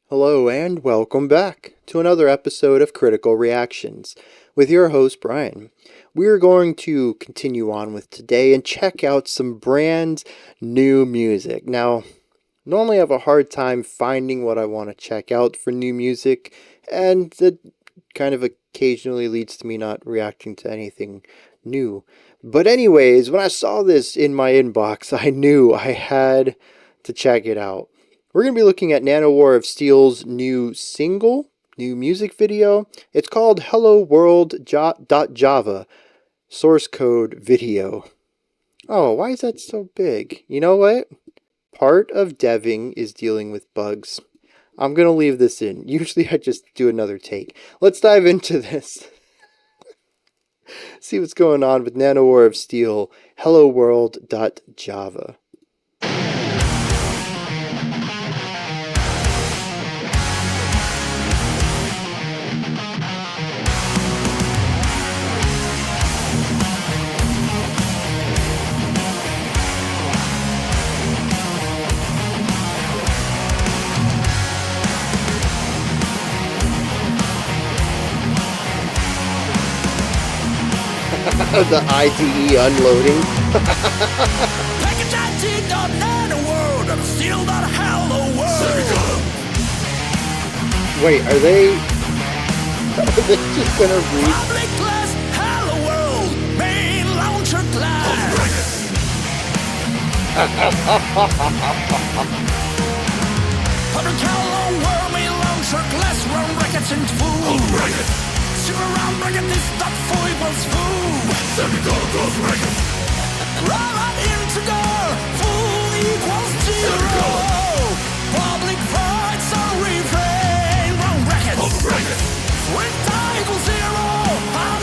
Hello and welcome back to another episode of Critical Reactions with your host Bryan. We are going to continue on with today and check out some brand new music. Now, normally I have a hard time finding what I want to check out for new music, and that kind of occasionally leads to me not reacting to anything new. But anyways, when I saw this in my inbox, I knew I had to check it out. We're going to be looking at NANOWAR of Steel's new music video. It's called HelloWorld.java source code video. Oh, why is that so big? You know what? Part of deving is dealing with bugs. I'm going to leave this in. Usually I just do another take. Let's dive into this. See what's going on with NANOWAR of Steel, HelloWorld.java. The IDE unloading. Package IT.NanoWorld of Steel.HelloWorld. Wait, are they just gonna read? Public class HelloWorld. Main launcher class. Public HelloWorld. Main launcher class. Round brackets and food. Super round bracket is not full equals food. Semicolon close bracket. Round integer. Full equals zero. Public voids are refrain. Round brackets. When time equals zero.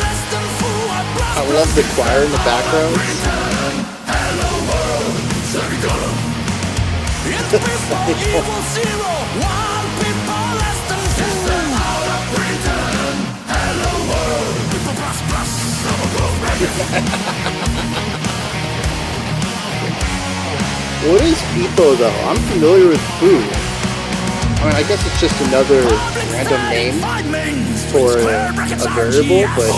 Less than full. I love the choir in the background. Hello world. Semicolon. If people equals zero. One people less than full. Out of return. Hello world. People plus plus. Semicolon bracket. What is Pipo though? I'm familiar with food. I mean, I guess it's just another random name for a variable, but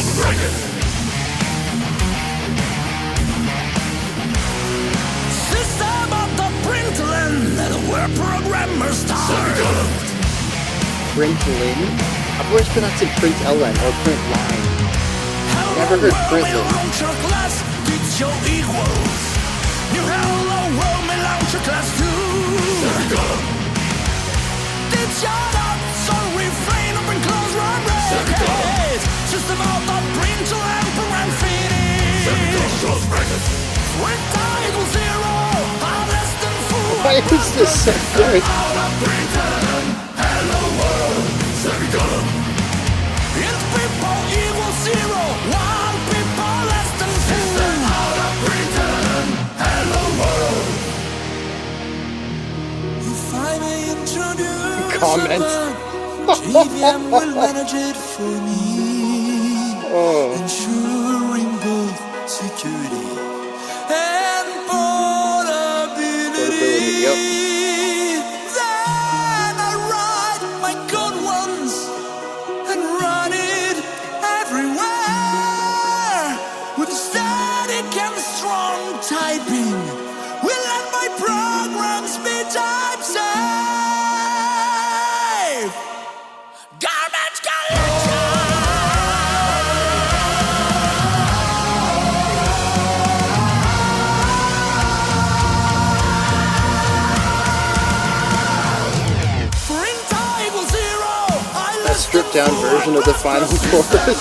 System of the println where programmers start. println. I've always pronounced it println or print line. Never heard println. Launcher class teach your equals. New hello world may launcher class too. Teach your dots or refrain open close run brackets. System of the println program finish. When time equals zero, less than full. Why is this so good? Hello world, semicolon. If people equals zero, one people less than full. Out of return, hello world. If I may introduce Comment. JVM will manage it for me, Oh, ensuring both security and portability. Yep. Then I write my code once and run it everywhere with static and strong typing. Will let my programs be type safe. Garbage collection. A stripped down version of the final chorus.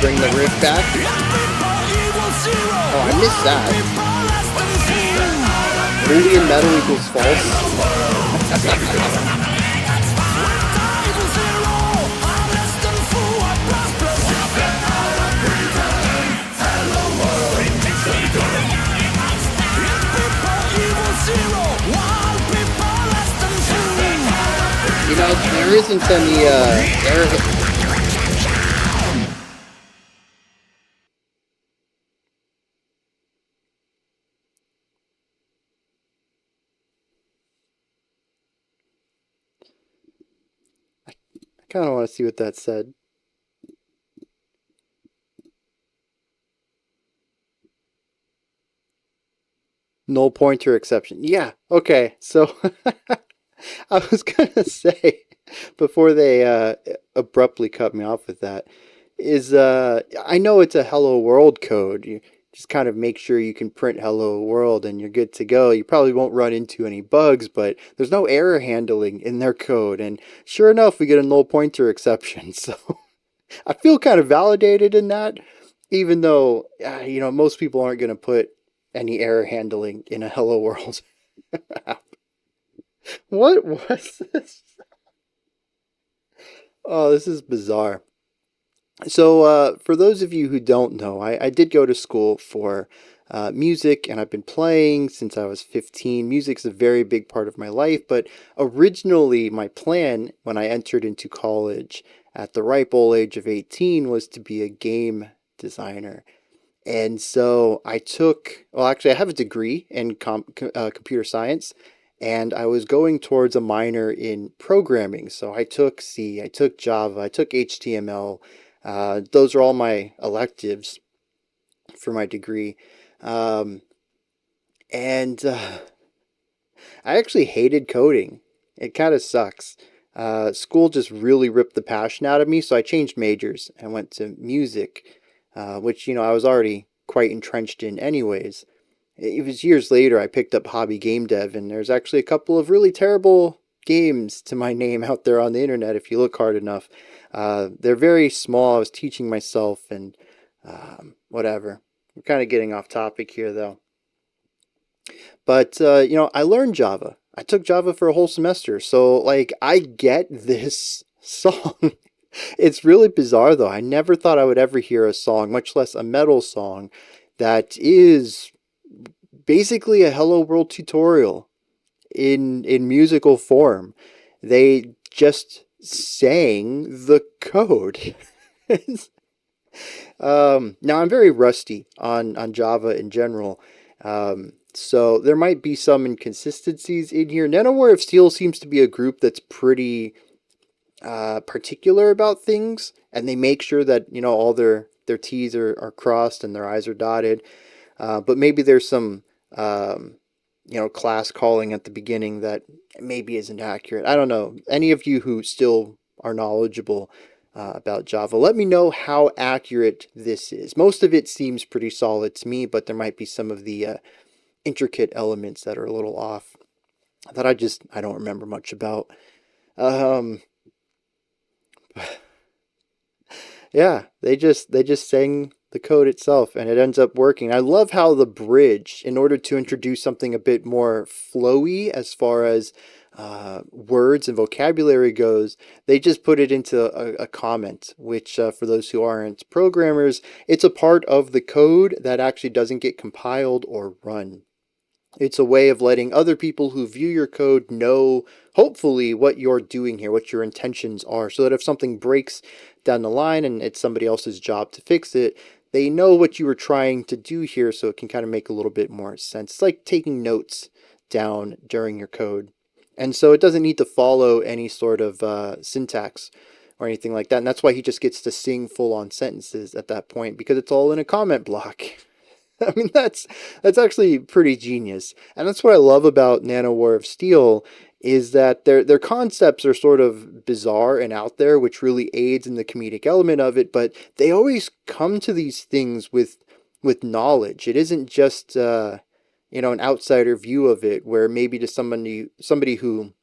Bring the riff back. Oh, I missed that. Boolean metal equals false. You know, there isn't any error. Kind of want to see what that said. Null pointer exception. Yeah. Okay. So I was gonna say before they abruptly cut me off with that is I know it's a Hello World code. You just kind of make sure you can print Hello World and you're good to go. You probably won't run into any bugs, but there's no error handling in their code. And sure enough, we get a null pointer exception. So I feel kind of validated in that, even though most people aren't going to put any error handling in a Hello World app. What was this? Oh, this is bizarre. So, for those of you who don't know, I did go to school for music, and I've been playing since I was 15. Music's a very big part of my life, but originally, my plan when I entered into college at the ripe old age of 18 was to be a game designer. And so I took, well, actually, I have a degree in computer science, and I was going towards a minor in programming. So I took C, I took Java, I took HTML. Those are all my electives for my degree. Um, and I actually hated coding. It kind of sucks. School just really ripped the passion out of me, so I changed majors and went to music, which, I was already quite entrenched in anyways. It was years later I picked up hobby game dev, and there's actually a couple of really terrible games to my name out there on the internet if you look hard enough. They're very small. I was teaching myself and whatever. We're kind of getting off topic here though. But, I learned Java. I took Java for a whole semester. So, like, I get this song. It's really bizarre, though. I never thought I would ever hear a song, much less a metal song, that is basically a Hello World tutorial in musical form. They just sang the code. Now I'm very rusty on Java in general. So there might be some inconsistencies in here. NANOWAR of Steel seems to be a group that's pretty particular about things, and they make sure that all their T's are crossed and their I's are dotted. But maybe there's some class calling at the beginning that maybe isn't accurate. I don't know. Any of you who still are knowledgeable about Java, let me know how accurate this is. Most of it seems pretty solid to me, but there might be some of the intricate elements that are a little off that I don't remember much about. Um, yeah, they just sang the code itself and it ends up working. I love how the bridge, in order to introduce something a bit more flowy as far as words and vocabulary goes, they just put it into a comment, which for those who aren't programmers, it's a part of the code that actually doesn't get compiled or run. It's a way of letting other people who view your code know, hopefully, what you're doing here, what your intentions are, so that if something breaks down the line and it's somebody else's job to fix it, they know what you were trying to do here, so it can kind of make a little bit more sense. It's like taking notes down during your code. And so it doesn't need to follow any sort of syntax or anything like that. And that's why he just gets to sing full-on sentences at that point, because it's all in a comment block. I mean, that's actually pretty genius. And that's what I love about NANOWAR of Steel, is that their concepts are sort of bizarre and out there, which really aids in the comedic element of it, but they always come to these things with knowledge. It isn't just an outsider view of it, where maybe to somebody who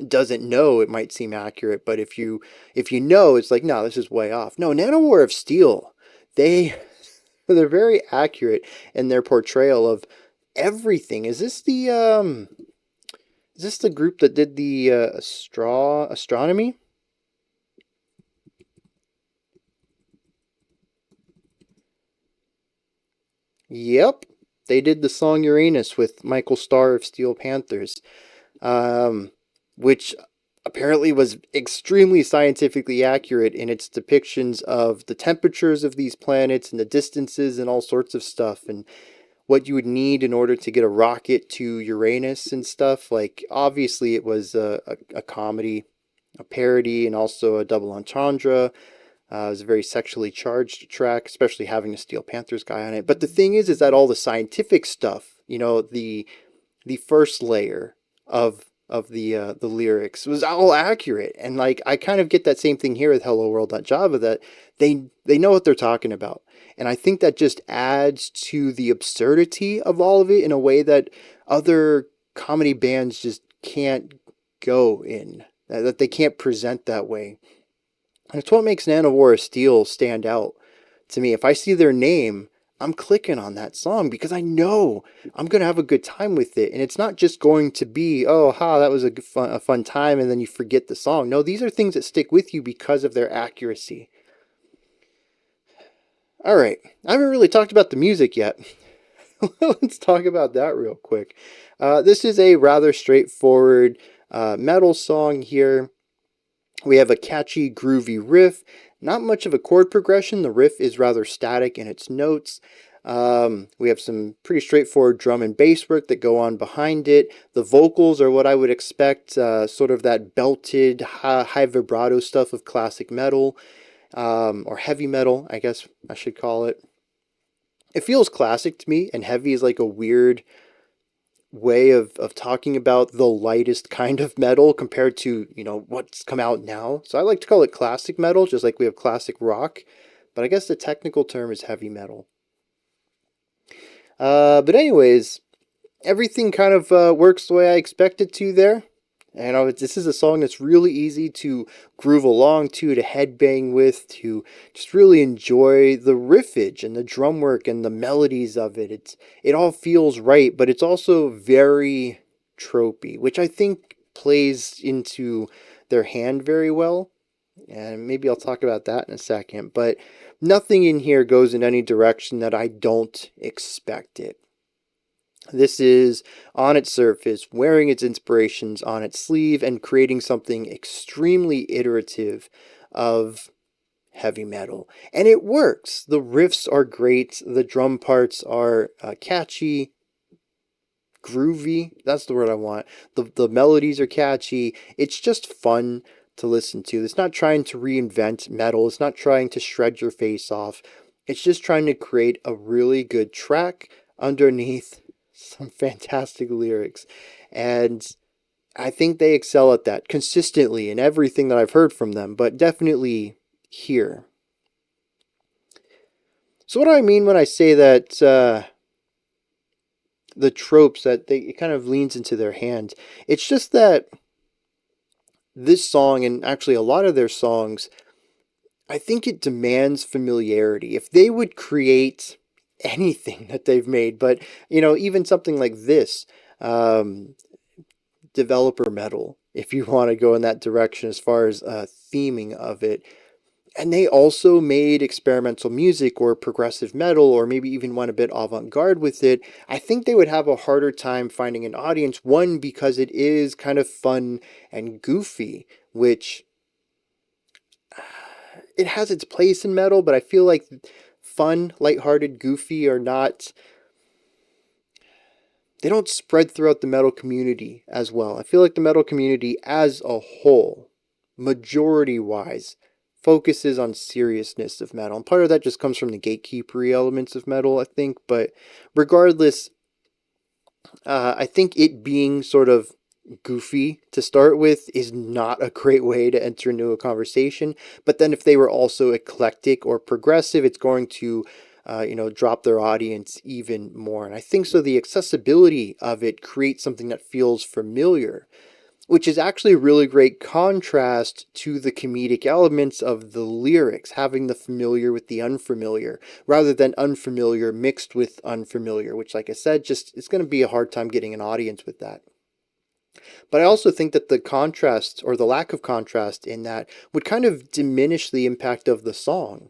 doesn't know it might seem accurate, but if you know, it's like, no, this is way off. No, NANOWAR of Steel, they're very accurate in their portrayal of everything. Is this the group that did the astronomy? Yep, they did the song Uranus with Michael Starr of Steel Panthers, um, which apparently was extremely scientifically accurate in its depictions of the temperatures of these planets and the distances and all sorts of stuff, and what you would need in order to get a rocket to Uranus and stuff. Like, obviously, it was a comedy a parody and also a double entendre. It was a very sexually charged track, especially having a Steel Panthers guy on it. But the thing is that all the scientific stuff, the first layer of the lyrics was all accurate, and like I kind of get that same thing here with HelloWorld.java, that they know what they're talking about, and I think that just adds to the absurdity of all of it in a way that other comedy bands just can't go in, that they can't present that way. And it's what makes NANOWAR of Steel stand out to me. If I see their name, I'm clicking on that song because I know I'm going to have a good time with it. And it's not just going to be, oh, that was a fun time, and then you forget the song. No, these are things that stick with you because of their accuracy. All right, I haven't really talked about the music yet. Let's talk about that real quick. This is a rather straightforward metal song here. We have a catchy, groovy riff. Not much of a chord progression. The riff is rather static in its notes. We have some pretty straightforward drum and bass work that go on behind it. The vocals are what I would expect, sort of that belted, high vibrato stuff of classic metal, or heavy metal, I guess I should call it. It feels classic to me, and heavy is like a weird way of talking about the lightest kind of metal compared to, what's come out now. So I like to call it classic metal, just like we have classic rock, but I guess the technical term is heavy metal. But anyways, everything kind of works the way I expect it to there. And this is a song that's really easy to groove along to headbang with, to just really enjoy the riffage and the drum work and the melodies of it. It all feels right, but it's also very tropey, which I think plays into their hand very well. And maybe I'll talk about that in a second. But nothing in here goes in any direction that I don't expect it. This is, on its surface, wearing its inspirations on its sleeve and creating something extremely iterative of heavy metal. And it works. The riffs are great. The drum parts are catchy, groovy. That's the word I want. The melodies are catchy. It's just fun to listen to. It's not trying to reinvent metal. It's not trying to shred your face off. It's just trying to create a really good track underneath some fantastic lyrics. And I think they excel at that consistently in everything that I've heard from them, but definitely here. So what do I mean when I say that the tropes, that it kind of leans into their hand? It's just that this song, and actually a lot of their songs, I think it demands familiarity. If they would create anything that they've made, but even something like this, developer metal, if you want to go in that direction as far as theming of it, and they also made experimental music or progressive metal, or maybe even went a bit avant-garde with it, I think they would have a harder time finding an audience. One, because it is kind of fun and goofy, which it has its place in metal, but I feel like fun, lighthearted, goofy are not, they don't spread throughout the metal community as well. I feel like the metal community as a whole, majority-wise, focuses on seriousness of metal. And part of that just comes from the gatekeepery elements of metal, I think. But regardless, I think it being sort of goofy to start with is not a great way to enter into a conversation. But then if they were also eclectic or progressive, it's going to drop their audience even more. And I think so the accessibility of it creates something that feels familiar, which is actually a really great contrast to the comedic elements of the lyrics, having the familiar with the unfamiliar, rather than unfamiliar mixed with unfamiliar, which, like I said, just it's going to be a hard time getting an audience with that. But I also think that the contrast, or the lack of contrast in that, would kind of diminish the impact of the song.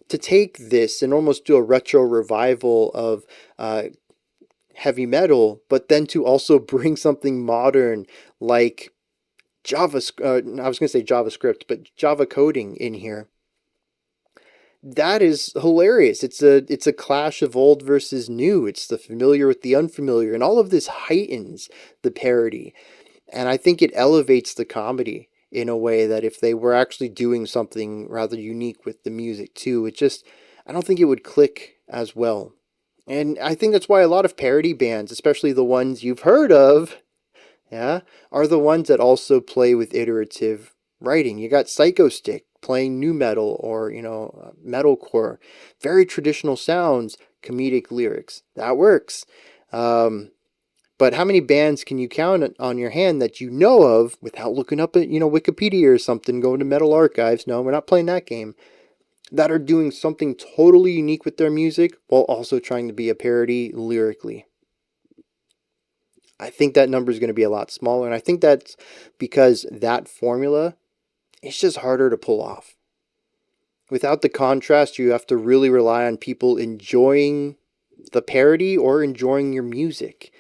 To take this and almost do a retro revival of heavy metal, but then to also bring something modern like JavaScript, I was going to say JavaScript, but Java coding in here, that is hilarious. It's a clash of old versus new. It's the familiar with the unfamiliar, and all of this heightens the parody. And I think it elevates the comedy in a way that if they were actually doing something rather unique with the music too, I don't think it would click as well. And I think that's why a lot of parody bands, especially the ones you've heard of, yeah, are the ones that also play with iterative writing. You got Psycho Stick playing new metal or, metalcore, very traditional sounds, comedic lyrics. That works. But how many bands can you count on your hand that you know of without looking up at, Wikipedia or something, going to Metal Archives? No, we're not playing that game. That are doing something totally unique with their music while also trying to be a parody lyrically. I think that number is going to be a lot smaller, and I think that's because that formula is just harder to pull off. Without the contrast, you have to really rely on people enjoying the parody or enjoying your music.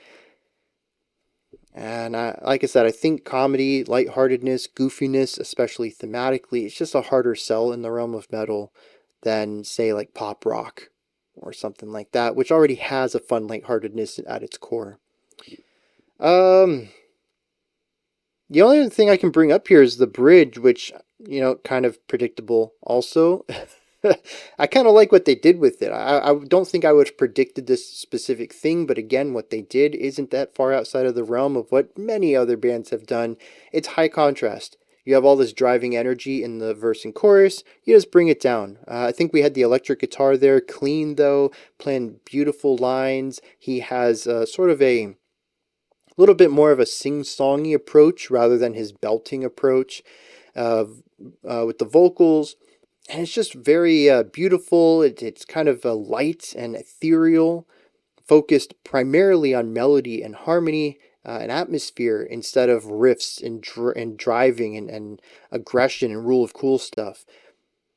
And like I said, I think comedy, lightheartedness, goofiness, especially thematically, it's just a harder sell in the realm of metal than, say, like pop rock or something like that, which already has a fun lightheartedness at its core. The only other thing I can bring up here is the bridge, which, kind of predictable also. I kind of like what they did with it. I don't think I would have predicted this specific thing, but again, what they did isn't that far outside of the realm of what many other bands have done. It's high contrast. You have all this driving energy in the verse and chorus. You just bring it down. I think we had the electric guitar there, clean though, playing beautiful lines. He has sort of a little bit more of a sing-songy approach rather than his belting approach with the vocals. And it's just very beautiful. It's kind of light and ethereal, focused primarily on melody and harmony and atmosphere instead of riffs and driving and aggression and rule of cool stuff.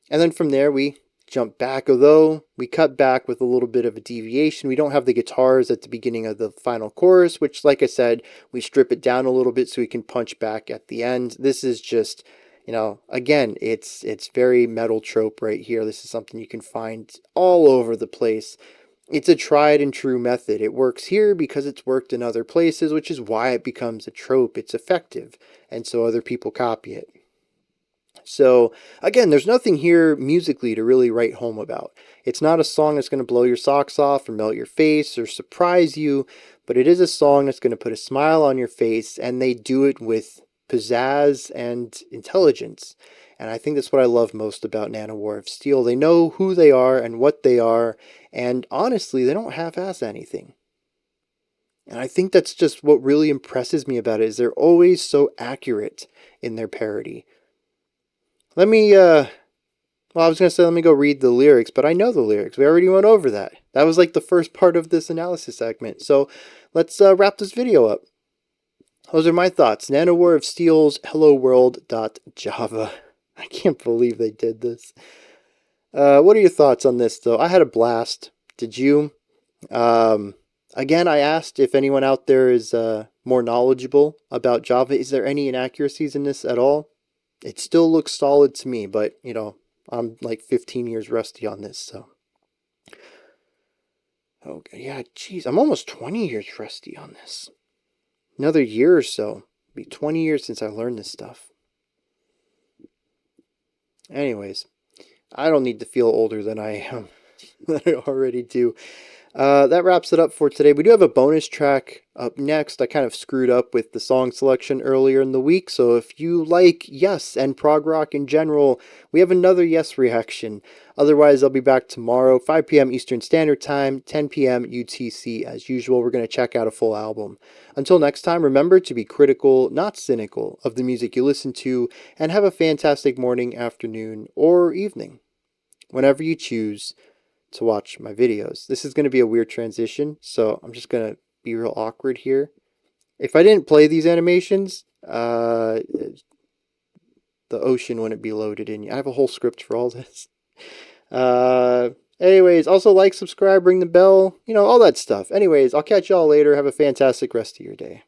And then from there we jump back, although we cut back with a little bit of a deviation. We don't have the guitars at the beginning of the final chorus, which, like I said, we strip it down a little bit so we can punch back at the end. This is just... again, it's very metal trope right here. This is something you can find all over the place. It's a tried and true method. It works here because it's worked in other places, which is why it becomes a trope. It's effective, and so other people copy it. So, again, there's nothing here musically to really write home about. It's not a song that's going to blow your socks off or melt your face or surprise you, but it is a song that's going to put a smile on your face, and they do it with pizzazz and intelligence. And I think that's what I love most about NANOWAR of Steel. They know who they are and what they are, and honestly, they don't half-ass anything. And I think that's just what really impresses me about it, is they're always so accurate in their parody. Let me go read the lyrics, but I know the lyrics. We already went over that. That was like the first part of this analysis segment. So let's wrap this video up. Those are my thoughts. NANOWAR of Steel's HelloWorld.java. I can't believe they did this. What are your thoughts on this, though? I had a blast. Did you? Again, I asked if anyone out there is more knowledgeable about Java. Is there any inaccuracies in this at all? It still looks solid to me, but, I'm like 15 years rusty on this, so. Oh, yeah, geez, I'm almost 20 years rusty on this. Another year or so. It'll be 20 years since I learned this stuff. Anyways, I don't need to feel older than I am, than I already do. That wraps it up for today. We do have a bonus track up next. I kind of screwed up with the song selection earlier in the week, so if you like Yes and prog rock in general, we have another Yes reaction. Otherwise, I'll be back tomorrow, 5 p.m. Eastern Standard Time, 10 p.m. UTC. As usual, we're going to check out a full album. Until next time, remember to be critical, not cynical, of the music you listen to, and have a fantastic morning, afternoon, or evening, whenever you choose to watch my videos. This is going to be a weird transition, so I'm just going to be real awkward here. If I didn't play these animations, the ocean wouldn't be loaded in. I have a whole script for all this. Anyways, also like, subscribe, ring the bell, all that stuff. Anyways, I'll catch y'all later. Have a fantastic rest of your day.